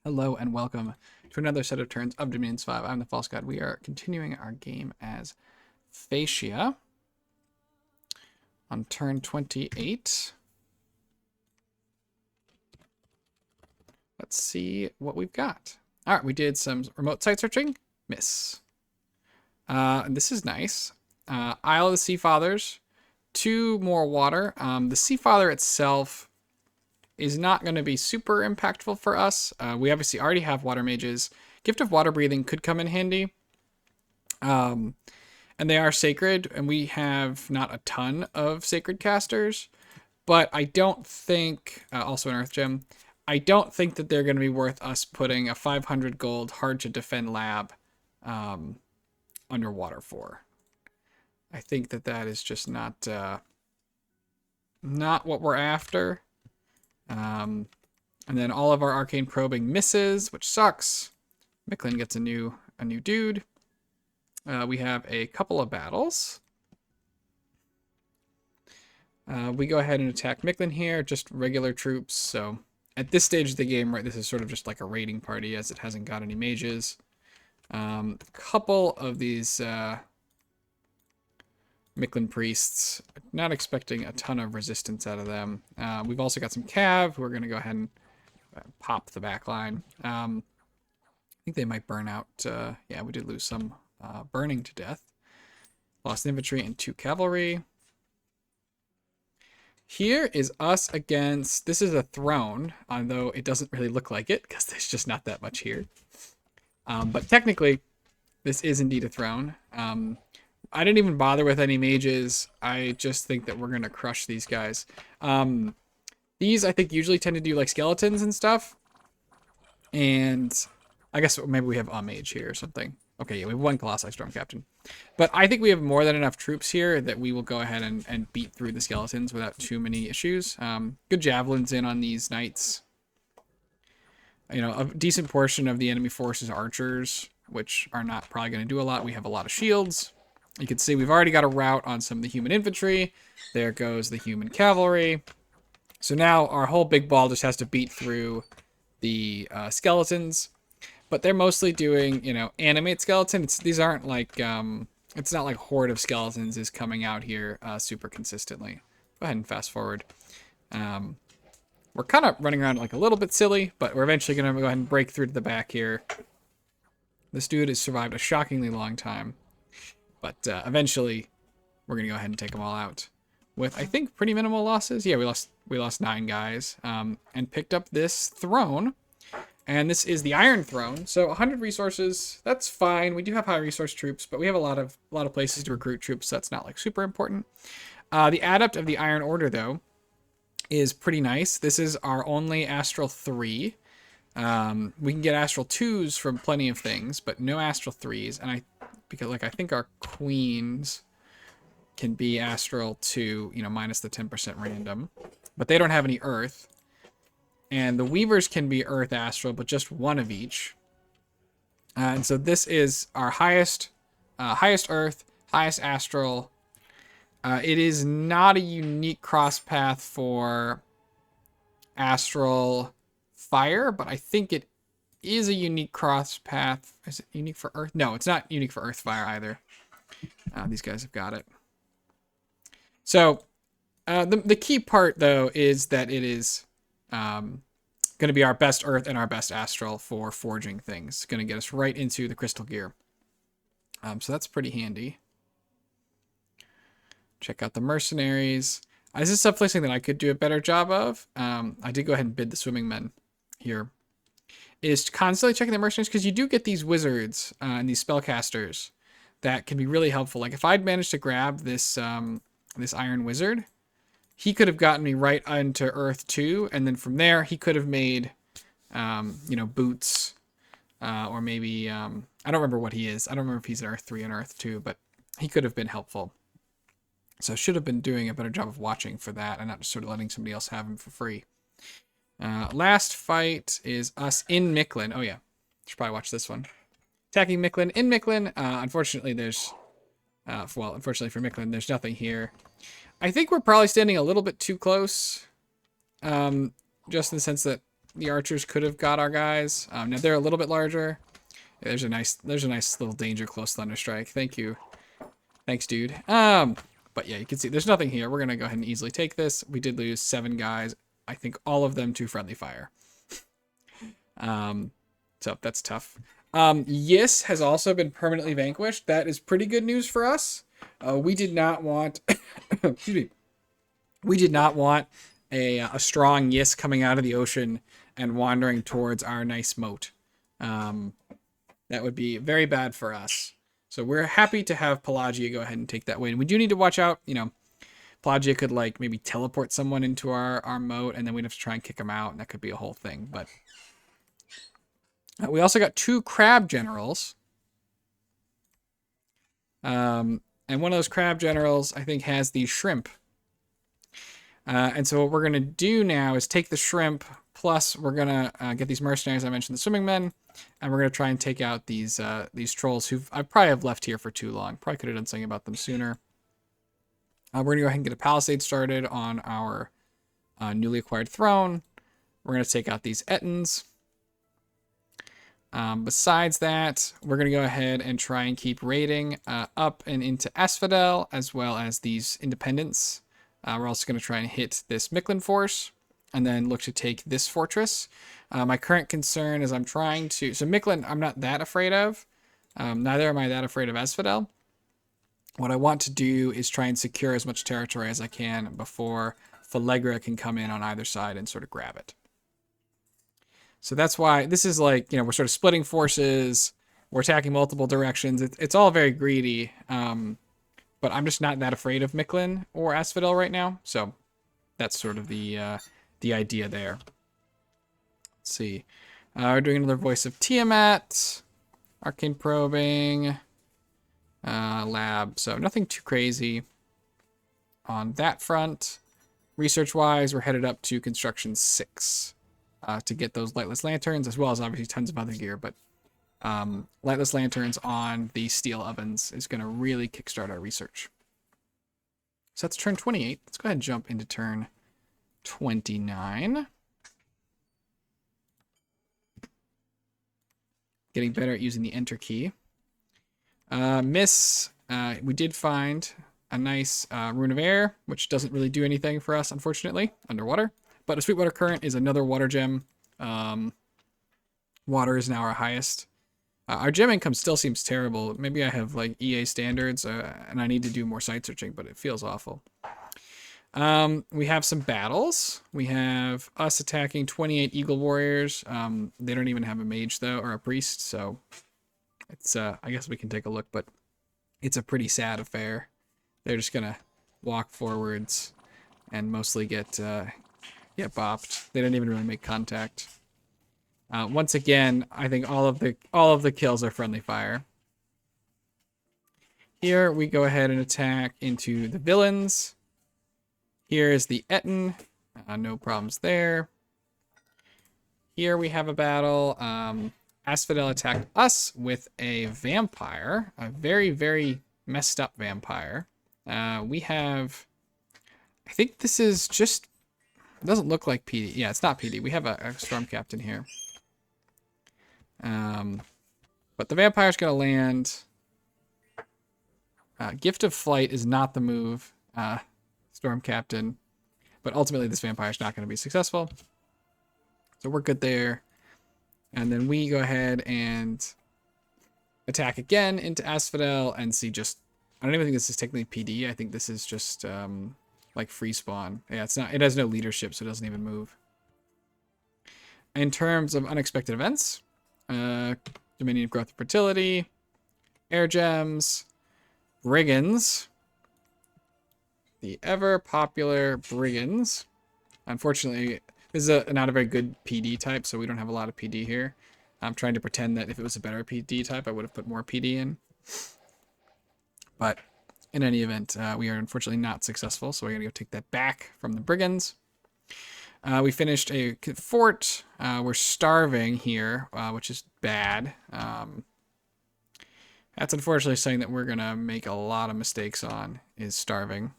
Hello and welcome to another set of turns of Dominions 5. I'm the False God. We are continuing our game as Phaeacia on turn 28. Let's see what we've got. All right, we did some remote site searching. Miss. And this is nice. Isle of the Sea Fathers. 2 more water. The Sea Father itself is not going to be super impactful for us. We obviously already have water mages. Gift of Water Breathing could come in handy. And they are sacred, and we have not a ton of sacred casters. But I don't think, also an Earth Gem, I don't think that they're going to be worth us putting a 500 gold hard to defend lab underwater for. I think that that is just not what we're after. And then all of our arcane probing misses, which sucks. Micklin gets a new dude. We have a couple of battles. We go ahead and attack Micklin here, just regular troops. So at this stage of the game, right, this is sort of just like a raiding party as it hasn't got any mages. A couple of these Micklin priests, not expecting a ton of resistance out of them. We've also got some Cav who are going to go ahead and pop the back line. I think they might burn out. Yeah, we did lose some burning to death. Lost infantry and 2 cavalry. Here is us against, this is a throne, although it doesn't really look like it because there's just not that much here. But technically, this is indeed a throne. I didn't even bother with any mages. I just think that we're going to crush these guys. These, I think, usually tend to do like skeletons and stuff. And I guess maybe we have a mage here or something. Okay, yeah, we have 1 Colossi Storm Captain. But I think we have more than enough troops here that we will go ahead and beat through the skeletons without too many issues. Good javelins in on these knights. You know, a decent portion of the enemy force is archers, which are not probably going to do a lot. We have a lot of shields. You can see we've already got a rout on some of the human infantry. There goes the human cavalry. So now our whole big ball just has to beat through the skeletons. But they're mostly doing, you know, animate skeletons. These aren't like, it's not like horde of skeletons is coming out here super consistently. Go ahead and fast forward. We're kind of running around like a little bit silly, but we're eventually going to go ahead and break through to the back here. This dude has survived a shockingly long time. But eventually, we're going to go ahead and take them all out. With, I think, pretty minimal losses. Yeah, we lost 9 guys. And picked up this throne. And this is the Iron Throne. So 100 resources, that's fine. We do have high resource troops, but we have a lot of places to recruit troops, so that's not like super important. The adept of the Iron Order, though, is pretty nice. This is our only Astral 3. We can get Astral 2s from plenty of things, but no Astral 3s. And because I think our queens can be Astral 2, you know, minus the 10% random. But they don't have any Earth. And the Weavers can be Earth Astral, but just 1 of each. And so this is our highest Earth, highest Astral. It is not a unique cross path for Astral Fire, but I think it is a unique cross path. Is it unique for Earth? No, it's not unique for Earth Fire either. These guys have got it. So the key part, though, is that it is going to be our best Earth and our best Astral for forging things. It's going to get us right into the crystal gear. So that's pretty handy. Check out the mercenaries. This is something that I could do a better job of. I did go ahead and bid the swimming men here. Is constantly checking the mercenaries, because you do get these wizards and these spellcasters that can be really helpful. Like if I'd managed to grab this this Iron Wizard, he could have gotten me right onto Earth 2, and then from there he could have made, you know, boots, or maybe I don't remember what he is. I don't remember if he's Earth 3 and Earth 2, but he could have been helpful. So should have been doing a better job of watching for that and not just sort of letting somebody else have him for free. Last fight is us in Micklin. Oh yeah, should probably watch this one. Attacking Micklin in Micklin. Unfortunately, there's, well, unfortunately for Micklin, there's nothing here. I think we're probably standing a little bit too close, just in the sense that the archers could have got our guys. Now they're a little bit larger. There's a nice little danger close thunderstrike. Thank you. Thanks, dude. But yeah, you can see there's nothing here. We're gonna go ahead and easily take this. We did lose 7 guys. I think all of them to friendly fire. So that's tough. Yis has also been permanently vanquished. That is pretty good news for us. We did not want excuse me. We did not want a strong Yis coming out of the ocean and wandering towards our nice moat. That would be very bad for us. So we're happy to have Pelagia go ahead and take that win. We do need to watch out, you know, Pelagia could like maybe teleport someone into our moat and then we'd have to try and kick them out and that could be a whole thing. But we also got 2 crab generals. And one of those crab generals, I think, has the shrimp. And so what we're going to do now is take the shrimp, plus we're going to get these mercenaries, I mentioned the swimming men, and we're going to try and take out these trolls who I probably have left here for too long. Probably could have done something about them sooner. We're going to go ahead and get a palisade started on our newly acquired throne. We're going to take out these Ettins. Besides that, we're going to go ahead and try and keep raiding up and into Asphodel, as well as these independents. We're also going to try and hit this Mictlan force, and then look to take this fortress. My current concern is I'm trying to... So Mictlan, I'm not that afraid of. Neither am I that afraid of Asphodel. What I want to do is try and secure as much territory as I can before Phalegra can come in on either side and sort of grab it. So that's why this is like, you know, we're sort of splitting forces. We're attacking multiple directions. It's all very greedy. But I'm just not that afraid of Mictlan or Asphodel right now. So that's sort of the idea there. Let's see. We're doing another Voice of Tiamat. Arcane Probing. Lab. So nothing too crazy on that front. Research-wise, we're headed up to Construction 6 to get those Lightless Lanterns, as well as obviously tons of other gear. But Lightless Lanterns on the steel ovens is going to really kickstart our research. So that's turn 28. Let's go ahead and jump into turn 29. Getting better at using the enter key. We did find a nice Rune of Air, which doesn't really do anything for us, unfortunately, underwater. But a Sweetwater Current is another water gem. Water is now our highest. Our gem income still seems terrible. Maybe I have like EA standards and I need to do more site searching, but it feels awful. We have some battles. We have us attacking 28 Eagle Warriors. They don't even have a mage though, or a priest, so it's I guess we can take a look, but it's a pretty sad affair. They're just gonna walk forwards and mostly get bopped. They don't even really make contact. Once again, I think all of the kills are friendly fire. Here we go ahead and attack into the villains. Here is the Ettin. No problems there. Here we have a battle. Asphodel attacked us with a vampire. A very, very messed up vampire. We have... I think this is just... It doesn't look like PD. Yeah, it's not PD. We have a Storm Captain here. But the vampire's going to land. Gift of Flight is not the move. Storm Captain. But ultimately, this vampire's not going to be successful. So we're good there. And then we go ahead and attack again into Asphodel and see just... I don't even think this is technically PD. I think this is just like free spawn. Yeah, it's not. It has no leadership, so it doesn't even move. In terms of unexpected events, Dominion of Growth and Fertility, Air Gems, Brigands, the ever popular Brigands. Unfortunately, this is not a very good PD type, so we don't have a lot of PD here. I'm trying to pretend that if it was a better PD type, I would have put more PD in. But in any event, we are unfortunately not successful, so we're going to go take that back from the Brigands. We finished a fort. We're starving here, which is bad. That's unfortunately something that we're going to make a lot of mistakes on, is starving.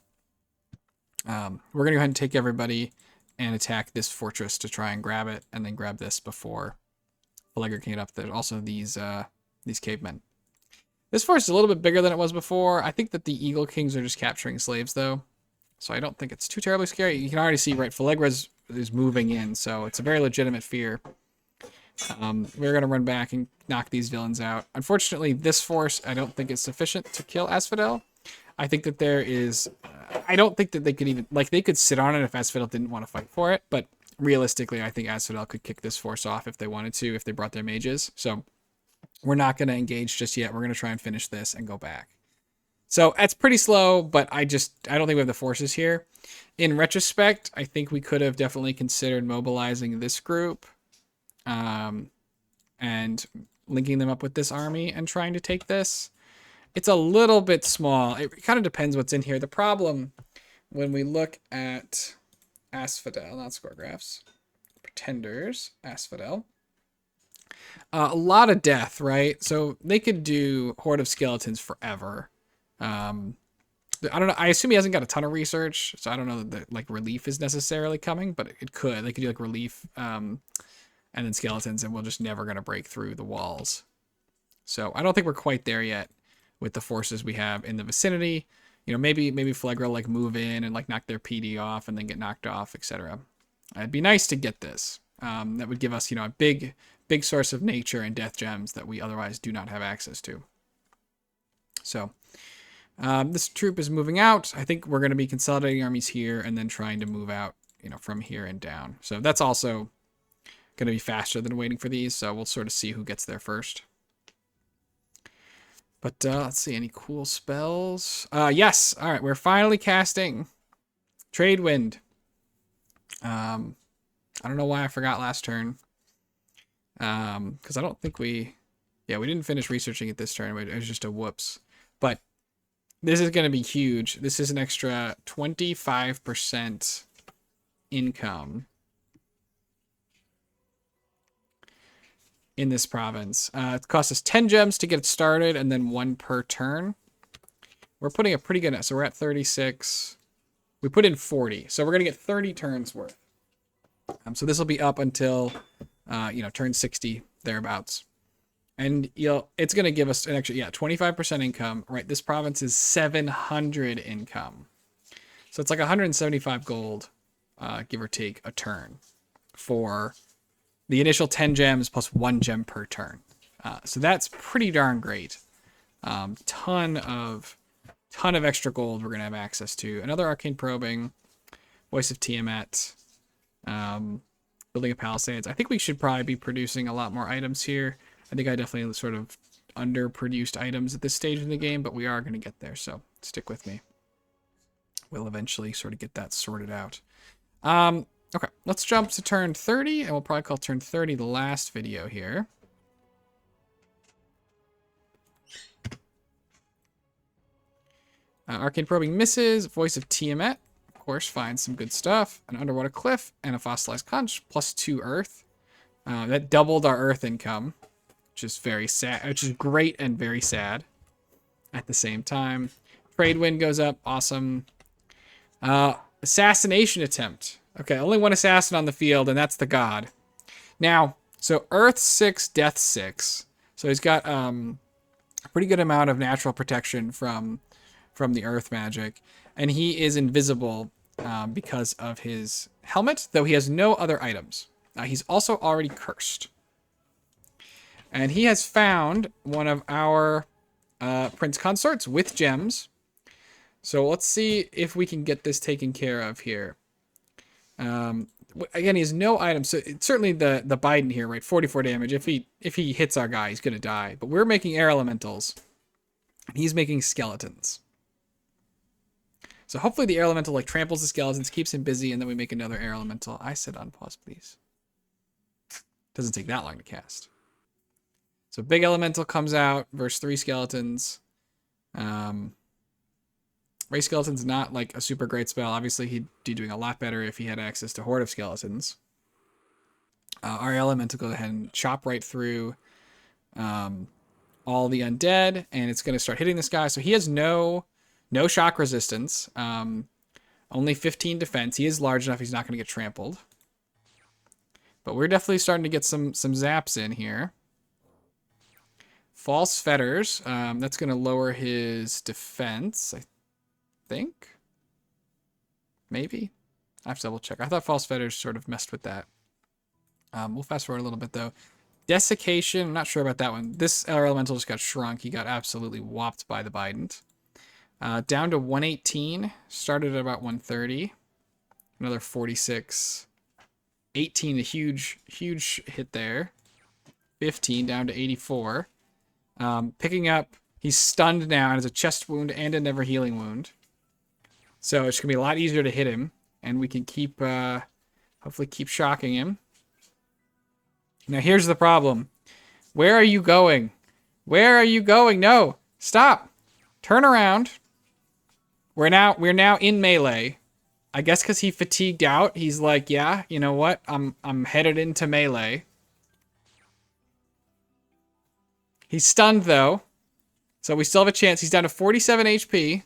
We're going to go ahead and take everybody and attack this fortress to try and grab it, and then grab this before Phlegra can get up. There's also these cavemen. This force is a little bit bigger than it was before. I think that the Eagle Kings are just capturing slaves, though. So I don't think it's too terribly scary. You can already see, right, Phlegra is moving in, so it's a very legitimate fear. We're going to run back and knock these villains out. Unfortunately, this force, I don't think is sufficient to kill Asphodel. I think that there is... I don't think that they could even... Like, they could sit on it if Asphodel didn't want to fight for it, but realistically, I think Asphodel could kick this force off if they wanted to, if they brought their mages. So we're not going to engage just yet. We're going to try and finish this and go back. So it's pretty slow, but I don't think we have the forces here. In retrospect, I think we could have definitely considered mobilizing this group and linking them up with this army and trying to take this. It's a little bit small. It kind of depends what's in here. The problem when we look at Asphodel, not score graphs, Pretenders, Asphodel, a lot of death, right? So they could do Horde of Skeletons forever. I don't know. I assume he hasn't got a ton of research, so I don't know that like relief is necessarily coming, but it could. They could do like relief, and then skeletons, and we're just never gonna break through the walls. So I don't think we're quite there yet with the forces we have in the vicinity. You know, maybe Phlegra will like move in and like knock their PD off and then get knocked off, etc. It'd be nice to get this. That would give us, you know, a big source of nature and death gems that we otherwise do not have access to. So. This troop is moving out. I think we're going to be consolidating armies here and then trying to move out, you know, from here and down. So that's also going to be faster than waiting for these. So we'll sort of see who gets there first. But let's see, any cool spells? Yes. All right, we're finally casting Trade Wind. I don't know why I forgot last turn. Because I don't think we didn't finish researching it this turn. It was just a whoops. But this is going to be huge. This is an extra 25% income in this province. It costs us 10 gems to get it started and then 1 per turn. We're putting a pretty good... So we're at 36. We put in 40. So we're going to get 30 turns worth. So this will be up until, turn 60, thereabouts. And it's going to give us an extra, 25% income, right? This province is 700 income. So it's like 175 gold, give or take, a turn for the initial 10 gems plus 1 gem per turn. So that's pretty darn great. Ton of extra gold we're going to have access to. Another arcane probing, Voice of Tiamat, building a palisades. I think we should probably be producing a lot more items here. I think I definitely sort of underproduced items at this stage in the game, but we are going to get there, so stick with me. We'll eventually sort of get that sorted out. Okay, let's jump to turn 30, and we'll probably call turn 30 the last video here. Arcane Probing misses, Voice of Tiamat, of course, finds some good stuff. An Underwater Cliff, and a Fossilized Conch, plus 2 Earth. That doubled our Earth income. Which is very sad, which is great and very sad at the same time. Trade Wind goes up, awesome. Assassination attempt. Okay, only 1 assassin on the field, and that's the god. Now, so Earth 6, Death 6. So he's got a pretty good amount of natural protection from the Earth magic, and he is invisible because of his helmet, though he has no other items. He's also already cursed. And he has found one of our prince consorts with gems. So let's see if we can get this taken care of here. Again, he has no items. So it's certainly the Biden here, right? 44 damage. If he hits our guy, he's going to die. But we're making air elementals. And he's making skeletons. So hopefully the air elemental like tramples the skeletons, keeps him busy, and then we make another air elemental. I said unpause, please. Doesn't take that long to cast. So big elemental comes out versus 3 skeletons. Ray Skeleton's not like a super great spell. Obviously, he'd be doing a lot better if he had access to Horde of Skeletons. Our elemental goes ahead and chop right through all the undead, and it's going to start hitting this guy. So he has no shock resistance. Only 15 defense. He is large enough. He's not going to get trampled. But we're definitely starting to get some zaps in here. False Fetters. That's going to lower his defense, I think. Maybe. I have to double check. I thought False Fetters sort of messed with that. We'll fast forward a little bit, though. Desiccation. I'm not sure about that one. This Air Elemental just got shrunk. He got absolutely whopped by the Bident. Down to 118. Started at about 130. Another 46. 18, a huge hit there. 15 down to 84. Picking up, he's stunned now and has a chest wound and a never healing wound. So it's going to be a lot easier to hit him. And we can keep, hopefully keep shocking him. Now here's the problem. Where are you going? Where are you going? No, stop. Turn around. We're now in melee. I guess because he fatigued out, he's like, yeah, you know what? I'm headed into melee. He's stunned though, so we still have a chance. He's down to 47 HP,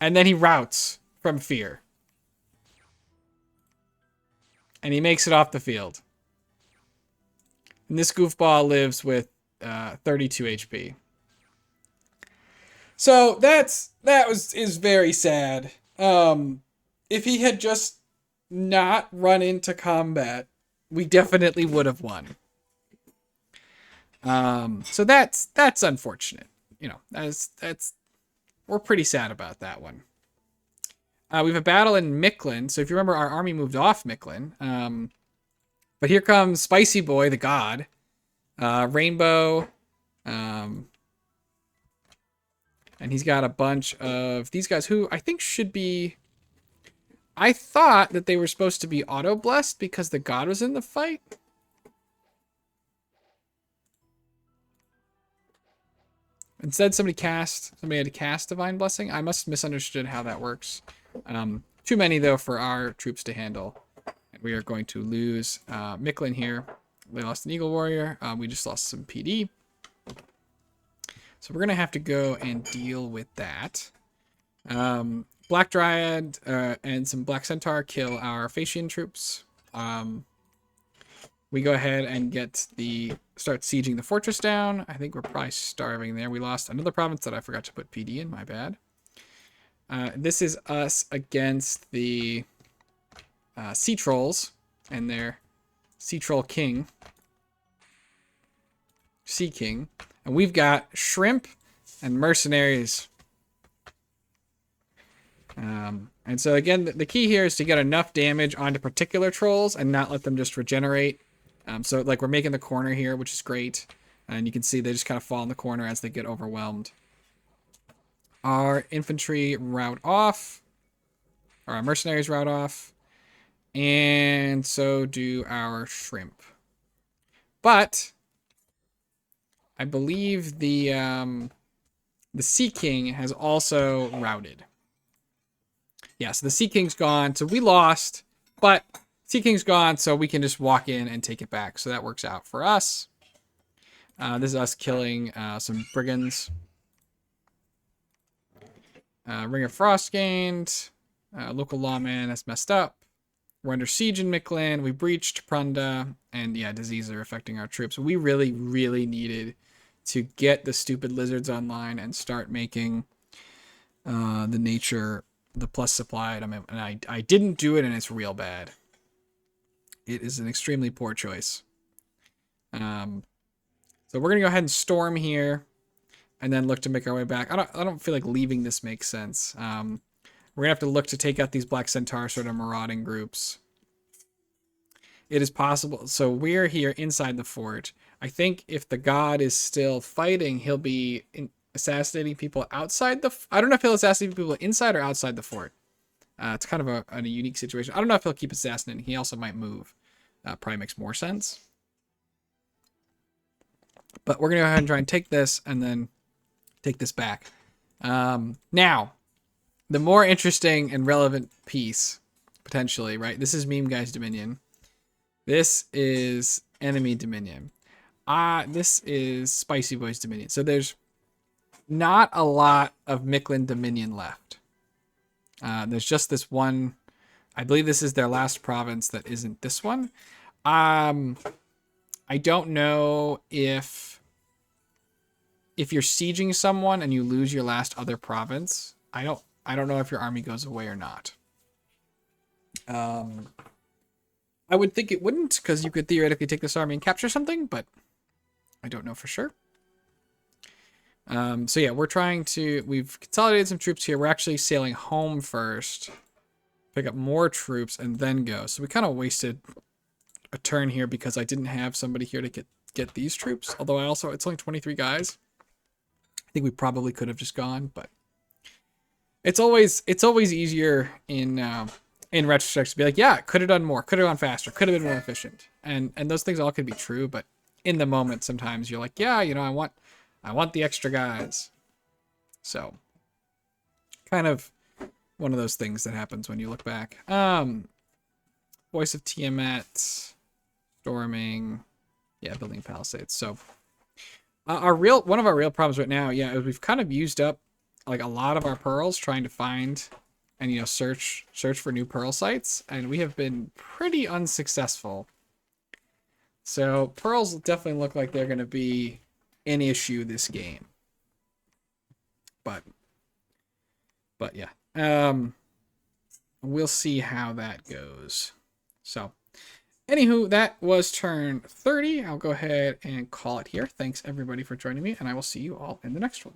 and then he routs from fear, and he makes it off the field. And this goofball lives with 32 HP. So that is very sad. If he had just not run into combat, we definitely would have won. So that's unfortunate. You know, that's we're pretty sad about that one. We have a battle in Mictlan. So if you remember, our army moved off Mictlan. But here comes Spicy Boy, the god. Rainbow. And he's got a bunch of these guys who I think should be... I thought that they were supposed to be auto-blessed because the god was in the fight. Instead, somebody had to cast Divine Blessing. I must have misunderstood how that works. Too many, though, for our troops to handle. And we are going to lose Mictlan here. They lost an Eagle Warrior. We just lost some PD. So we're going to have to go and deal with that. Black Dryad and some Black Centaur kill our Phaeacian troops. We go ahead and start sieging the fortress down. I think we're probably starving there. We lost another province that I forgot to put PD in. My bad. This is us against the Sea Trolls and their Sea Troll King. Sea King. And we've got Shrimp and Mercenaries. And so again, the key here is to get enough damage onto particular trolls and not let them just regenerate. So like we're making the corner here, which is great. And you can see they just kind of fall in the corner as they get overwhelmed. Our infantry rout off. Or our mercenaries rout off. And so do our shrimp. But I believe the Sea King has also routed. Yeah, so the Sea King's gone. So we lost, but Sea King's gone, so we can just walk in and take it back. So that works out for us. This is us killing some brigands. Ring of Frost gained. Local lawman has messed up. We're under siege in Mictlan. We breached Prunda. And yeah, diseases are affecting our troops. We really, really needed to get the stupid lizards online and start making the plus supply item. And I didn't do it, and it's real bad. It is an extremely poor choice. So we're going to go ahead and storm here and then look to make our way back. I don't feel like leaving this makes sense. We're going to have to look to take out these Black Centaur sort of marauding groups. It is possible. So we're here inside the fort. I think if the god is still fighting, he'll be assassinating people outside the... I don't know if he'll assassinate people inside or outside the fort. It's kind of a unique situation. I don't know if he'll keep assassinating. He also might move. Probably makes more sense. But we're going to go ahead and try and take this and then take this back. Now, the more interesting and relevant piece, potentially, right? This is Meme Guy's Dominion. This is Enemy Dominion. This is Spicy Boy's Dominion. So there's not a lot of Mictlan Dominion left. There's just this one. I believe this is their last province that isn't this one. I don't know if you're sieging someone and you lose your last other province. I don't know if your army goes away or not. I would think it wouldn't, because you could theoretically take this army and capture something, but I don't know for sure. So yeah, we've consolidated some troops here. We're actually sailing home first, pick up more troops, and then go. So we kind of wasted a turn here because I didn't have somebody here to get these troops. Although it's only 23 guys. I think we probably could have just gone, but it's always easier in retrospect to be like, yeah, could have done more, could have gone faster, could have been more efficient, and those things all could be true, but in the moment sometimes you're like, yeah, you know, I want the extra guys. So kind of one of those things that happens when you look back. Voice of Tiamat, storming, yeah, building palisades. So one of our real problems right now, yeah, is we've kind of used up like a lot of our pearls trying to find and, you know, search for new pearl sites, and we have been pretty unsuccessful. So pearls definitely look like they're going to be an issue this game. But yeah, we'll see how that goes. So anywho, that was turn 30. I'll go ahead and call it here. Thanks everybody for joining me, and I will see you all in the next one.